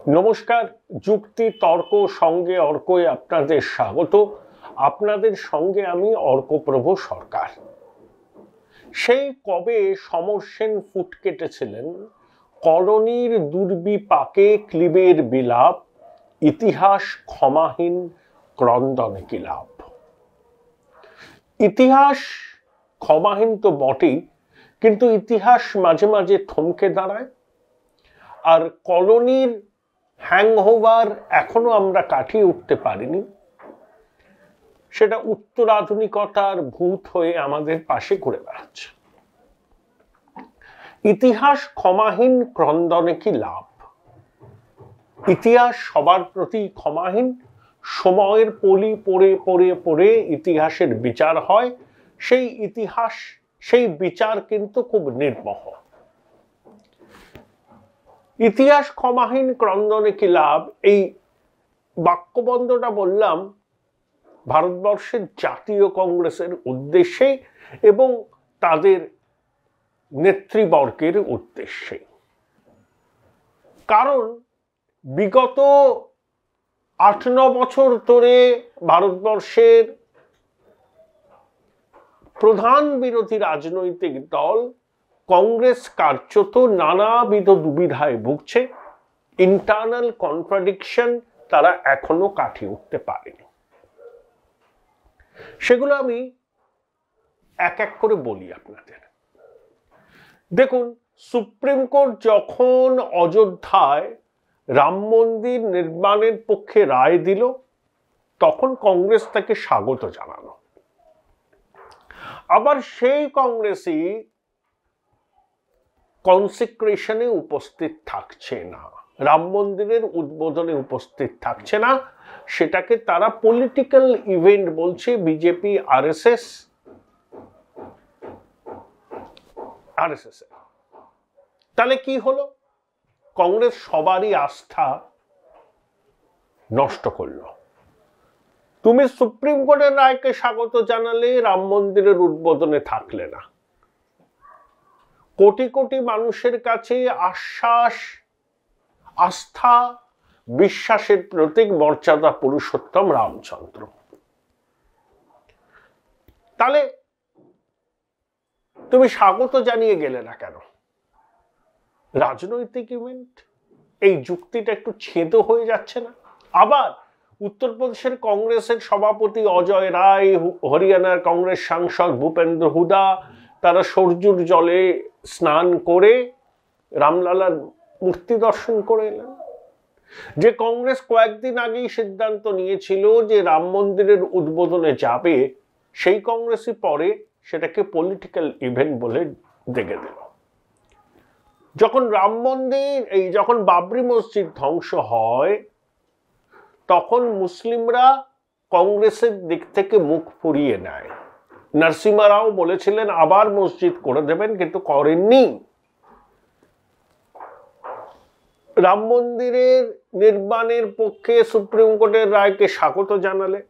নমস্কার, যুক্তি তর্ক সঙ্গে অর্কই আপনাদের স্বাগত। আপনাদের সঙ্গে আমি অর্কপ্রভ সরকার। সেই কবে সমর সেন ফুট কেটেছিলেন, কলোনির দুর্বিপাকে ক্লিবের বিলাপ, ইতিহাস ক্ষমাহীন ক্রন্দনে কি লাভ। ইতিহাস ক্ষমাহীন তো বটেই, কিন্তু ইতিহাস মাঝে মাঝে থমকে দাঁড়ায়। আর কলোনির হ্যাংওভার এখনো আমরা কাটিয়ে উঠতে পারিনি। সেটা উত্তরাধুনিকতার ভূত হয়ে আমাদের পাশে ঘুরে বেড়াচ্ছে। ইতিহাস ক্ষমাহীন ক্রন্দনে কি লাভ। ইতিহাস সবার প্রতি ক্ষমাহীন। সময়ের পলি পড়ে পড়ে পড়ে ইতিহাসের বিচার হয়। সেই ইতিহাস, সেই বিচার কিন্তু খুব নির্মহ। ইতিহাস ক্ষমাহীন ক্রন্দনে কি লাভ, এই বাক্যবন্ধটা বললাম ভারতবর্ষের জাতীয় কংগ্রেসের উদ্দেশ্যে এবং তাদের নেতৃবর্গের উদ্দেশ্যে। কারণ বিগত ৮-৯ বছর ধরে ভারতবর্ষের প্রধান বিরোধী রাজনৈতিক দল কংগ্রেস কার্যত নানাবিধ দুবিধায় ভুগছে। ইন্টারনাল কন্ট্রাডিকশন তারা এখনো কাটিয়ে উঠতে পারেনি। সেগুলো আমি এক এক করে বলি আপনাদের। দেখুন, সুপ্রিম কোর্ট যখন অযোধ্যায় রাম মন্দির নির্মাণের পক্ষে রায় দিল, তখন কংগ্রেস তাকে স্বাগত জানালো। আবার সেই কংগ্রেসই কনসিক্রেশনে উপস্থিত থাকছে না, রাম মন্দিরের উদ্বোধনে উপস্থিত থাকছে না। সেটাকে তারা পলিটিক্যাল ইভেন্ট বলছে, বিজেপি আরএসএস। তাহলে কি হলো? কংগ্রেস সবারই আস্থা নষ্ট করলো। তুমি সুপ্রিম কোর্টের রায়কে স্বাগত জানালে, রাম মন্দিরের উদ্বোধনে থাকলে না। কোটি কোটি মানুষের কাছে আশ্বাস, আস্থা, বিশ্বাসের প্রতীক মর্যাদা পুরুষোত্তম রামচন্দ্র। তাহলে তুমি স্বাগত জানিয়ে গেলে না কেন? রাজনৈতিক ইভেন্ট, এই যুক্তিটা একটু ছেদ হয়ে যাচ্ছে না? আবার উত্তরপ্রদেশের কংগ্রেসের সভাপতি অজয় রায়, হরিয়ানার কংগ্রেস সাংসদ ভূপেন্দ্র হুদা, তারা সরজুর জলে স্নান করে রামলালার মূর্তি দর্শন করে এলেন। যে কংগ্রেস কয়েকদিন আগেই সিদ্ধান্ত নিয়েছিল যে রাম মন্দিরের উদ্বোধনে যাবে, সেই কংগ্রেসই পরে সেটাকে পলিটিক্যাল ইভেন্ট বলে দেখে দিল। যখন রাম মন্দির, যখন বাবরি মসজিদ ধ্বংস হয়, তখন মুসলিমরা কংগ্রেসের দিক থেকে মুখ ফুরিয়ে নেয়। নরসিমা রাও বলেছিলেন আবার মসজিদ করে দেবেন, কিন্তু করেননি। রাম মন্দিরের নির্মাণের পক্ষে সুপ্রিম কোর্টের রায়কে স্বাগত জানালে,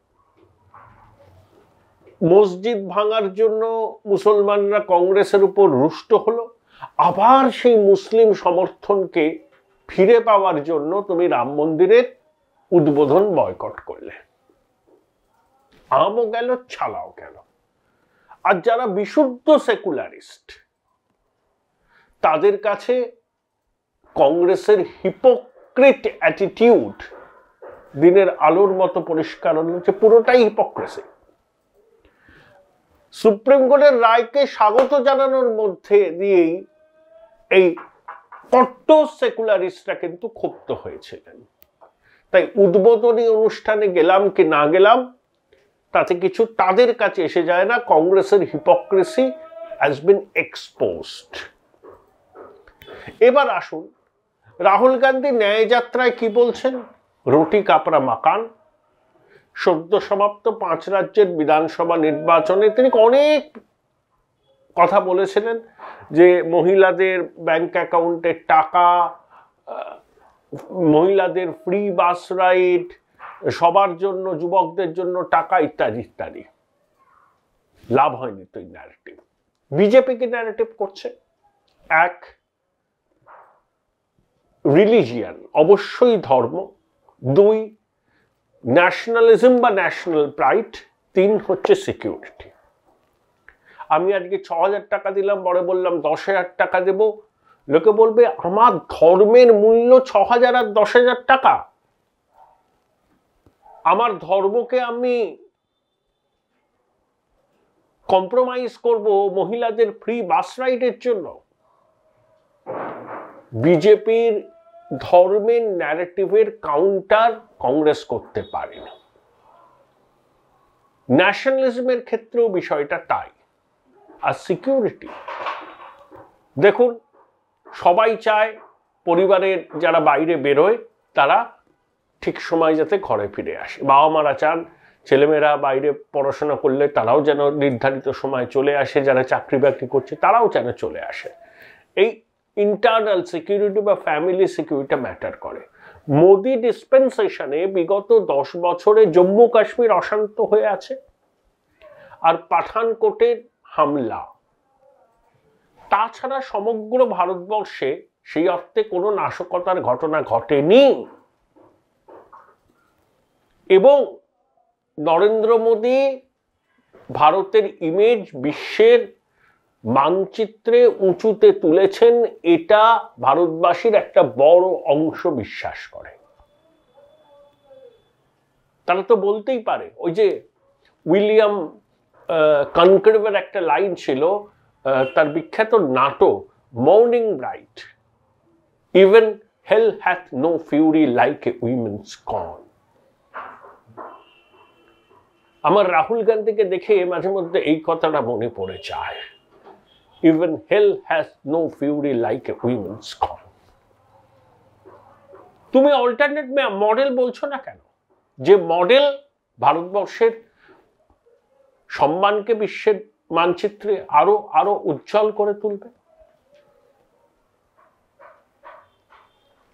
মসজিদ ভাঙার জন্য মুসলমানরা কংগ্রেসের উপর রুষ্ট হলো। আবার সেই মুসলিম সমর্থনকে ফিরে পাওয়ার জন্য তুমি রাম মন্দিরের উদ্বোধন বয়কট করলে। আমও গেল, ছালাও গেল। আর যারা বিশুদ্ধ সেকুলারিস্ট, তাদের কাছে কংগ্রেসের হিপোক্রিট অ্যাটিটিউড দিনের আলোর মতো পরিষ্কার হচ্ছে, পুরোটাই হিপোক্রেসি। সুপ্রিম কোর্টের রায়কে স্বাগত জানানোর মধ্যে দিয়েই এই কট্টর সেকুলারিস্টরা কিন্তু ক্ষুব্ধ হয়েছিলেন। তাই উদ্বোধনী অনুষ্ঠানে গেলাম কি না গেলাম তাতে কিছু তাদের কাছে এসে যায় না। কংগ্রেসের হিপোক্রেসি হ্যাজ বিন এক্সপোজড। এবার আসুন, রাহুল গান্ধী ন্যায়যাত্রায় কি বলছেন? রুটি কাপড়া মাকান। সদ্য সমাপ্ত 5 রাজ্যের বিধানসভা নির্বাচনে তিনি অনেক কথা বলেছিলেন, যে মহিলাদের ব্যাংক অ্যাকাউন্টে টাকা, মহিলাদের ফ্রি বাস রাইড, সবার জন্য, যুবকদের জন্য টাকা, ইত্যাদি ইত্যাদি। লাভ হয়নি তো এই ন্যারেটিভ। বিজেপি কি ন্যারেটিভ করছে? এক, রিলিজিয়ান, অবশ্যই ধর্ম। 2 ন্যাশনালিজম বা ন্যাশনাল প্রাইড। 3 হচ্ছে সিকিউরিটি। আমি আজকে 6,000 টাকা দিলাম, পরে বললাম 10,000 টাকা দেব, লোকে বলবে আমার ধর্মের মূল্য 6,000 আর 10,000 টাকা, আমার ধর্মকে আমি কম্প্রোমাইজ করব মহিলাদের ফ্রি বাস রাইডের জন্য। বিজেপির ধর্মের ন্যারেটিভের কাউন্টার কংগ্রেস করতে পারেনি। ন্যাশনালিজমের ক্ষেত্রেও বিষয়টা তাই। আর সিকিউরিটি, দেখুন সবাই চায় পরিবারের যারা বাইরে বেরোয় তারা ঠিক সময় যাতে ঘরে ফিরে আসে। বাবা মারা চান ছেলেমেয়েরা বাইরে পড়াশোনা করলে তারাও যেন নির্ধারিত সময় চলে আসে, যারা চাকরি বাকরি করছে তারাও যেন চলে আসে। এই ইন্টারনাল সিকিউরিটি বা ফ্যামিলি সিকিউরিটি ম্যাটার করে। মোদি ডিসপেন্সেশনে বিগত 10 বছরে জম্মু কাশ্মীর অশান্ত হয়ে আছে, আর পাঠানকোটের হামলা, তাছাড়া সমগ্র ভারতবর্ষে সেই অর্থে কোনো নাশকতার ঘটনা ঘটেনি। এবং নরেন্দ্র মোদী ভারতের ইমেজ বিশ্বের মানচিত্রে উঁচুতে তুলেছেন, এটা ভারতবাসীর একটা বড় অংশ বিশ্বাস করে। তারা তো বলতেই পারে, ওই যে উইলিয়াম কনক্লেভের একটা লাইন ছিল, তার বিখ্যাত নাটক Morning Bright, even hell hath no fury like a women's scorn. আমার রাহুল গান্ধীকে দেখে মাঝে মধ্যে এই কথাটা মনে পড়ে যায়, even hell has no fury like a women's scorn. তুমি অল্টারনেট মডেল বলছো না কেন? যে মডেল ভারতবর্ষের সম্মানকে বিশ্বের মানচিত্রে আরো আরো উজ্জ্বল করে তুলবে।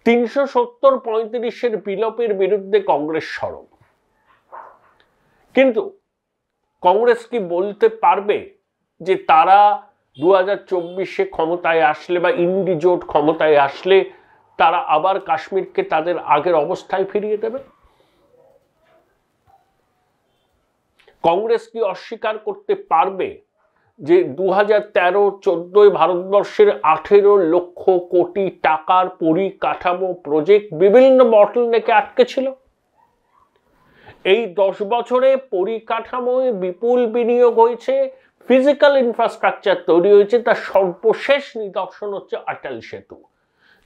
370-35 বিলোপের বিরুদ্ধে কংগ্রেস সরব, কিন্তু কংগ্রেস কি বলতে পারবে যে তারা 2024 ক্ষমতায় আসলে বা ইন্ডি জোট ক্ষমতায় আসলে তারা আবার কাশ্মীরকে তাদের আগের অবস্থায় ফিরিয়ে দেবে? কংগ্রেস কি অস্বীকার করতে পারবে যে 2013-14 ভারতবর্ষের 18 লক্ষ কোটি টাকার পরিকাঠামো প্রজেক্ট বিভিন্ন বটলনেকে আটকে ছিল? এই 10 বছরে পরিকাঠামোয় বিপুল বিনিয়োগ হয়েছে, ফিজিক্যাল ইনফ্রাস্ট্রাকচার তৈরি হয়েছে। তার সর্বশেষ নিদর্শন হচ্ছে অটল সেতু।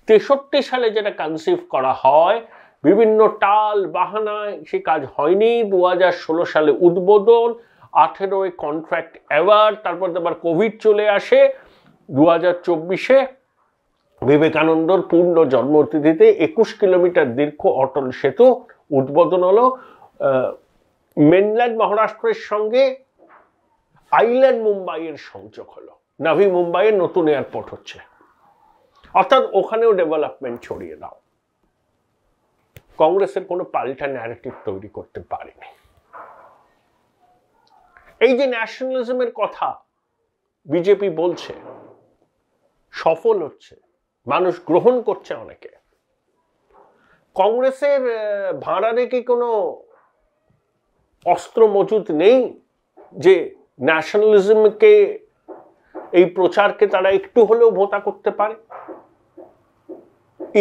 63 সালে যেটা কনসিভ করা হয়, বিভিন্ন টাল বাহানায় সে কাজ হয়নি। 2016 সালে উদ্বোধন, 18 কন্ট্রাক্ট অ্যাওয়ার্ড, তারপর আবার কোভিড চলে আসে। 2024 বিবেকানন্দর পূর্ণ জন্মতিথিতে 21 কিলোমিটার দীর্ঘ অটল সেতু উদ্বোধন হলো। মেনল্যান্ড মহারাষ্ট্রের সঙ্গে আইল্যান্ড মুম্বাইয়ের সংযোগ হলো। নাভি মুম্বাইয়ের নতুন এয়ারপোর্ট হচ্ছে, অর্থাৎ ওখানেও ডেভেলপমেন্ট ছড়িয়ে দাও। কংগ্রেসের কোনো পাল্টা ন্যারেটিভ তৈরি করতে পারেনি। এই যে ন্যাশনালিজমের কথা বিজেপি বলছে, সফল হচ্ছে, মানুষ গ্রহণ করছে অনেকে। কংগ্রেসের ভাঁড়ারে কি কোনো অস্ত্র মজুদ নেই যে ন্যাশনালিজমকে, এই প্রচারকে তারা একটু হলেও ভোঁতা করতে পারে?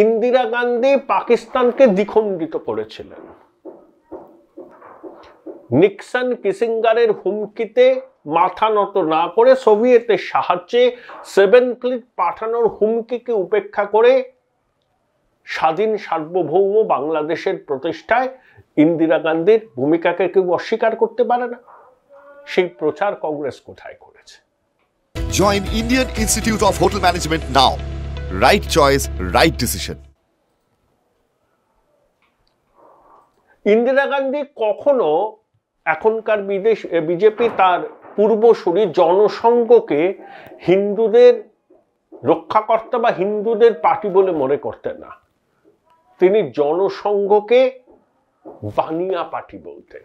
ইন্দিরা গান্ধী পাকিস্তানকে দ্বিখণ্ডিত করেছিলেন। নিক্সন কিসিঙ্গারের হুমকিতে মাথা নত না করে সোভিয়েতের সাহায্যে 7th ফ্লিট পাঠানোর হুমকিকে উপেক্ষা করে স্বাধীন সার্বভৌম বাংলাদেশের প্রতিষ্ঠায় ইন্দিরা গান্ধীর ভূমিকাকে কেউ অস্বীকার করতে পারে না। সেই প্রচার কংগ্রেস কোথায় করেছে? Join Indian Institute of Hotel Management now. Right choice, right decision. Indira Gandhi কখনো এখনকার বিজেপি তার পূর্বসূরি জনসংঘকে হিন্দুদের রক্ষাকর্তা বা হিন্দুদের পার্টি বলে মনে করতেন না। তিনি জনসংঘকে বানিয়া পার্টি বলতেন।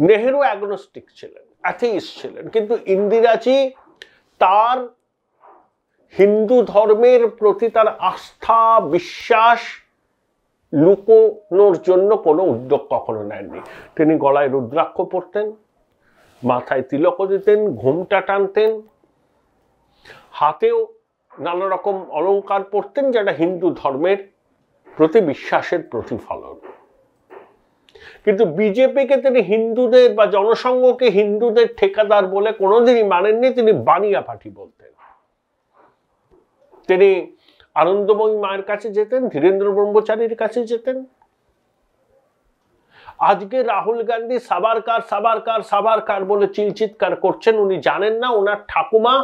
নেহেরু অ্যাগনস্টিক ছিলেন, অ্যাথেইস্ট ছিলেন, কিন্তু ইন্দিরাজি তার হিন্দু ধর্মের প্রতি তার আস্থা বিশ্বাস লুকোনোর জন্য কোনো উদ্যোগ কখনো নেননি। তিনি গলায় রুদ্রাক্ষ পরতেন, মাথায় তিলকও দিতেন, ঘুমটা টানতেন, হাতেও নানা রকম অলংকার পরতেন, যেটা হিন্দু ধর্মের প্রতি বিশ্বাসের প্রতিফলন। কিন্তু বিজেপিকে তিনি হিন্দুদের বা জনসংঘকে হিন্দুদের ঠিকাদার বলে কোনোদিনই মানেননি। তিনি বানিয়া পার্টি বলতেন। তিনি আনন্দময়ী মায়ের কাছে যেতেন, ধীরেন্দ্র ব্রহ্মচারীর কাছে যেতেন। আজকে রাহুল গান্ধী সাবারকার সাবারকার সাবারকার বলে চিৎকার করছেন। উনি জানেন না ওনার ঠাকুমা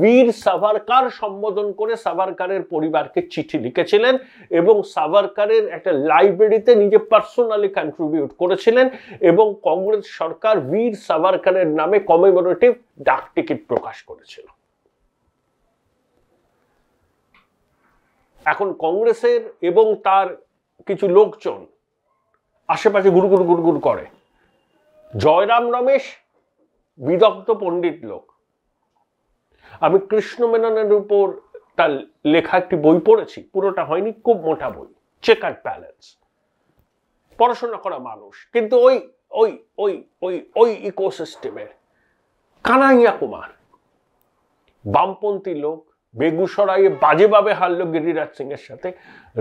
বীর সাভারকার সম্বোধন করে সাভারকারের পরিবারকে চিঠি লিখেছিলেন এবং সাভারকারের একটা লাইব্রেরিতে নিজে পার্সোনালি কন্ট্রিবিউট করেছিলেন এবং কংগ্রেস সরকার বীর সাভারকারের নামে কমেমোরেটিভ ডাক টিকিট প্রকাশ করেছিল। এখন কংগ্রেসের এবং তার কিছু লোকজন আশেপাশে গুড়গুড় গুড়গুড় করে। জয়রাম রমেশ বিদগ্ধ পণ্ডিত লোক। আমি কৃষ্ণ মেননের উপর তার লেখা একটি বই পড়েছি, পুরোটা হয়নি, খুব মোটা বই, চেকার্ড প্যালেন্স। পড়াশোনা করা মানুষ, কিন্তু ওই ওই ওই ওই ওই ইকোসিস্টেমের কানাইয়া কুমার, বামপন্থী লোক, বেগুসরাইয়ে বাজেভাবে হারলো গিরিরাজ সিং এর সাথে,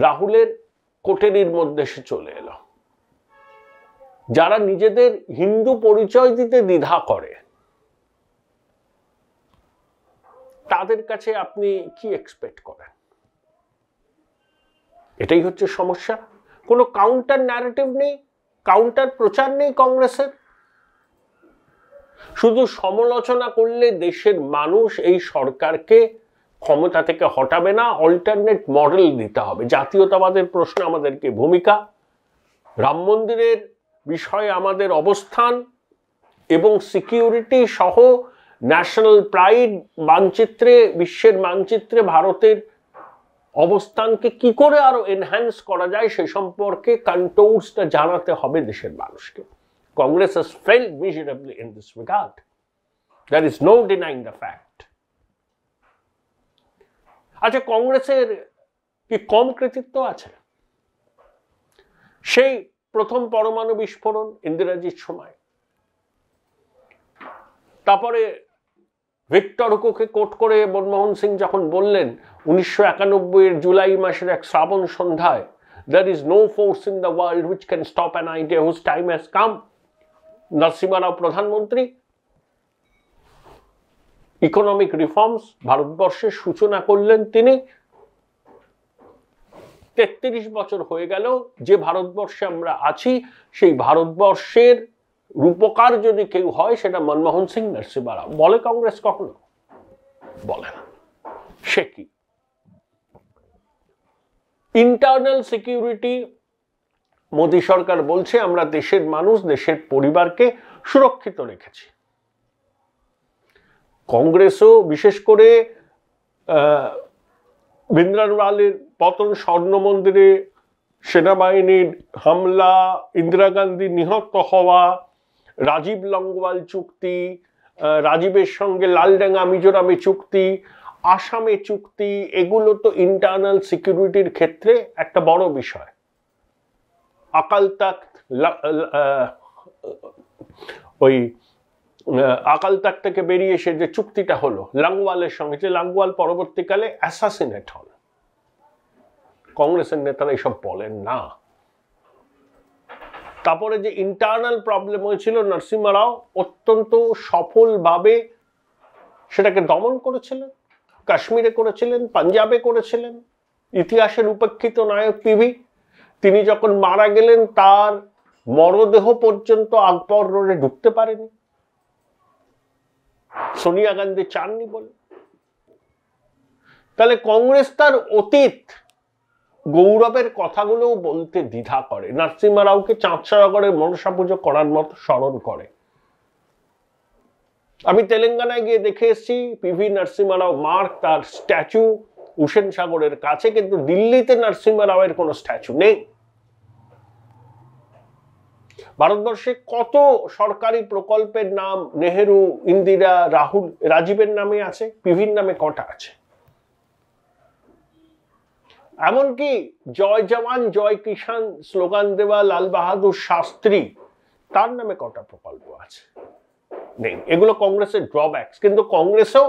রাহুলের কোটেরির মধ্যে সে চলে এলো। যারা নিজেদের হিন্দু পরিচয় দিতে দ্বিধা করে তাদের কাছে আপনি কি এক্সপেক্ট করেন? এটাই হচ্ছে সমস্যা। কোনো কাউন্টার ন্যারেটিভ নেই, কাউন্টার প্রচার নেই কংগ্রেসের। শুধু সমালোচনা করলে দেশের মানুষ এই সরকারকে ক্ষমতা থেকে হটাবে না, অল্টারনেট মডেল দিতে হবে। জাতীয়তাবাদের প্রশ্নে আমাদেরকে ভূমিকা, রাম মন্দিরের বিষয়ে আমাদের অবস্থান এবং সিকিউরিটি সহ ন্যাশনাল প্রাইড মানচিত্রে, বিশ্বের মানচিত্রে ভারতের অবস্থানকে কি করে আরো এনহ্যান্স করা যায় সে সম্পর্কে কন্ট্রোলসটা জানাতে হবে দেশের মানুষকে। Congress has failed miserably in this regard. There is no denying the fact. আচ্ছা, কংগ্রেসের কি কম কৃতিত্ব আছে? সেই প্রথম পরমাণু বিস্ফোরণ ইন্দিরাজির সময়, তারপরে ভিক্টর হুগোকে কোট করে মনমোহন সিং যখন বললেন 1991 জুলাই মাসের এক শ্রাবণ সন্ধ্যায়, there is no force in the world which can stop an idea whose time has come. Narasimha রাও প্রধানমন্ত্রী, ইকোনমিক রিফর্মস ভারতবর্ষের সূচনা করলেন তিনি। 33 বছর হয়ে গেল যে ভারতবর্ষে আমরা আছি, সেই ভারতবর্ষের রূপকার যদি কেউ হয় সেটা মনমোহন সিং, নরসিমহা রাও। বলে কংগ্রেস কখনো? বলে না। সে কি? ইন্টারনাল সিকিউরিটি মোদী সরকার বলছে আমরা দেশের মানুষ, দেশের পরিবারকে সুরক্ষিত রেখেছি। কংগ্রেসও বিশেষ করে ভিন্দ্রানওয়ালের পতন, স্বর্ণ মন্দিরে সেনাবাহিনীর হামলা, ইন্দিরা গান্ধী নিহত হওয়া, রাজীব লঙ্গওয়াল চুক্তি, রাজীবের সঙ্গে লালডাঙ্গা মিজোরামে চুক্তি, আসামে চুক্তি, এগুলো তো ইন্টারনাল সিকিউরিটির ক্ষেত্রে একটা বড় বিষয়। আকাল তাখ্ত, ওই আকাল তাখ্ত থেকে বেরিয়ে এসে যে চুক্তিটা হলো লাঙ্গওয়ালের সঙ্গে, যে লাঙ্গওয়াল পরবর্তীকালে অ্যাসাসিনেট হল, কংগ্রেসের নেতারা এসব বলেন না। তারপরে যে ইন্টারনাল প্রবলেম হয়েছিল, নরসিমহা রাও অত্যন্ত সফলভাবে সেটাকে দমন করেছিলেন। কাশ্মীরে করেছিলেন, পাঞ্জাবে করেছিলেন। ইতিহাসের উপেক্ষিত নায়ক পিভি, তিনি যখন মারা গেলেন তার মরদেহ পর্যন্ত আকবর রোডে ঢুকতে পারেনি, সোনিয়া গান্ধী চাননি বলে। তাহলে কংগ্রেস তার অতীত গৌরবের কথাগুলোও বলতে দ্বিধা করে। নরসিমহা রাওকে চাঁদসাগরের মনসা পুজো করার মতো স্মরণ করে। আমি তেলেঙ্গানায় গিয়ে দেখে এসেছি পিভি নরসিমহা রাও মার্ক, তার স্ট্যাচু হুসেন সাগরের কাছে, কিন্তু দিল্লিতে নরসিমহা রাওয়ের কোনো স্ট্যাচু নেই। ভারতবর্ষে কত সরকারি প্রকল্পের নাম নেহেরু, ইন্দিরা, রাহুল, রাজীবের নামে আছে, পিভির নামে কটা আছে? এমনকি জয় জওয়ান জয় কিষাণ স্লোগান দেওয়া লাল বাহাদুর শাস্ত্রী, তার নামে কটা প্রকল্প আছে? নেই। এগুলো কংগ্রেসের ড্রব্যাকস। কিন্তু কংগ্রেসও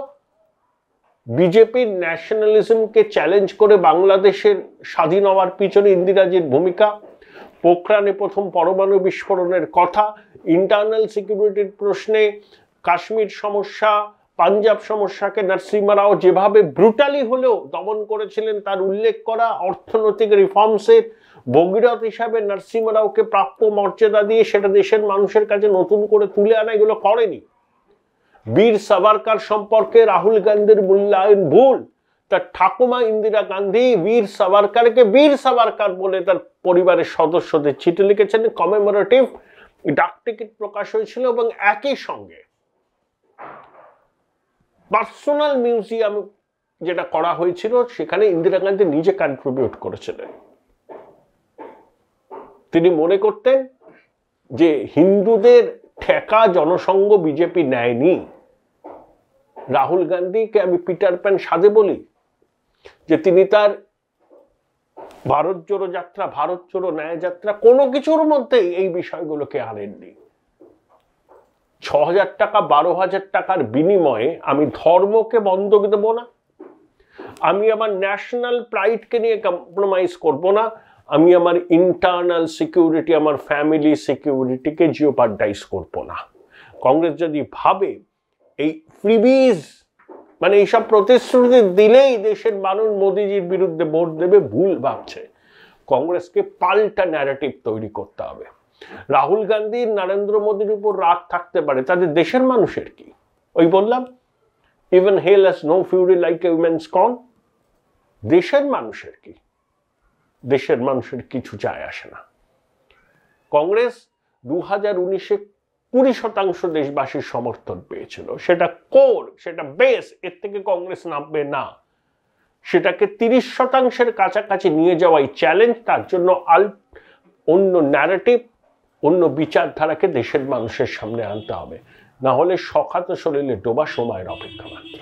বিজেপির ন্যাশনালিজমকে চ্যালেঞ্জ করে বাংলাদেশের স্বাধীন হওয়ার পিছনে ইন্দিরাজির ভূমিকা, পোখরানে প্রথম পরমাণু বিস্ফোরণের কথা, ইন্টারনাল সিকিউরিটির প্রশ্নে কাশ্মীর সমস্যা, পাঞ্জাব সমস্যাকে নরসিংহ রাও যেভাবে ব্রুটালি হলেও দমন করেছিলেন তার উল্লেখ করা, অর্থনৈতিক রিফর্মসের ভগীরথ হিসাবে নরসিংহ রাওকে প্রাপ্য মর্যাদা দিয়ে সেটা দেশের মানুষের কাছে নতুন করে তুলে আনা, এগুলো করেনি। বীর সাভারকার সম্পর্কে রাহুল গান্ধীর মূল্যায়ন ভুল। তার ঠাকুমা ইন্দিরা গান্ধী বীর সাভারকারকে বীর সাভারকার বলে তার পরিবারের সদস্যদের চিঠি লিখেছেন, কমেমোরেটিভ ডাক টিকিট প্রকাশ হয়েছিল, এবং একই সঙ্গে পার্সোনাল মিউজিয়াম যেটা করা হয়েছিল সেখানে ইন্দিরা গান্ধী নিজে কন্ট্রিবিউট করেছিলেন। তিনি মনে করতেন যে হিন্দুদের ঠেকা জনসংঘ বিজেপি নেয়নি। রাহুল গান্ধীকে আমি পিটার প্যান সাধে বলি যে তিনি তার ভারত জোড়ো যাত্রা, ভারত জোড়ো ন্যায় যাত্রা কোনো কিছুর মধ্যেই এই বিষয়গুলোকে আনেননি। 6,000 টাকা 12,000 টাকার বিনিময়ে আমি ধর্মকে বন্ধক দেব না, আমি আমার ন্যাশনাল প্রাইডকে নিয়ে কম্প্রোমাইজ করব না, আমি আমার ইন্টারনাল সিকিউরিটি, আমার ফ্যামিলি সিকিউরিটিকে জিওপার্ডাইজ করব না। কংগ্রেস যদি ভাবে এই ফ্রিবিজ মানে এইসব প্রতিশ্রুতি দিলেই দেশের মানুষ মোদিজির বিরুদ্ধে ভোট দেবে, ভুল ভাবছে। কংগ্রেসকে পাল্টা ন্যারেটিভ তৈরি করতে হবে। রাহুল গান্ধীর নরেন্দ্র মোদীর উপর রাগ থাকতে পারে, তাদের দেশের মানুষের কি? ওই বললাম even hell has no fury like a women's scorn. দেশের মানুষের কি? দেশের মানুষের কিছু যায় আসে না। কংগ্রেস 2019-এ 20% দেশবাসীর সমর্থন পেয়েছিল, সেটা কোর, সেটা বেস, এর থেকে কংগ্রেস নামবে না। সেটাকে 30%-এর কাছাকাছি নিয়ে যাওয়াই চ্যালেঞ্জ। তার জন্য অন্য ন্যারেটিভ, অন্য বিচারধারাকে দেশের মানুষের সামনে আনতে হবে, না হলে সখাত শরীরে ডোবা সময়ের অপেক্ষা মাত্র।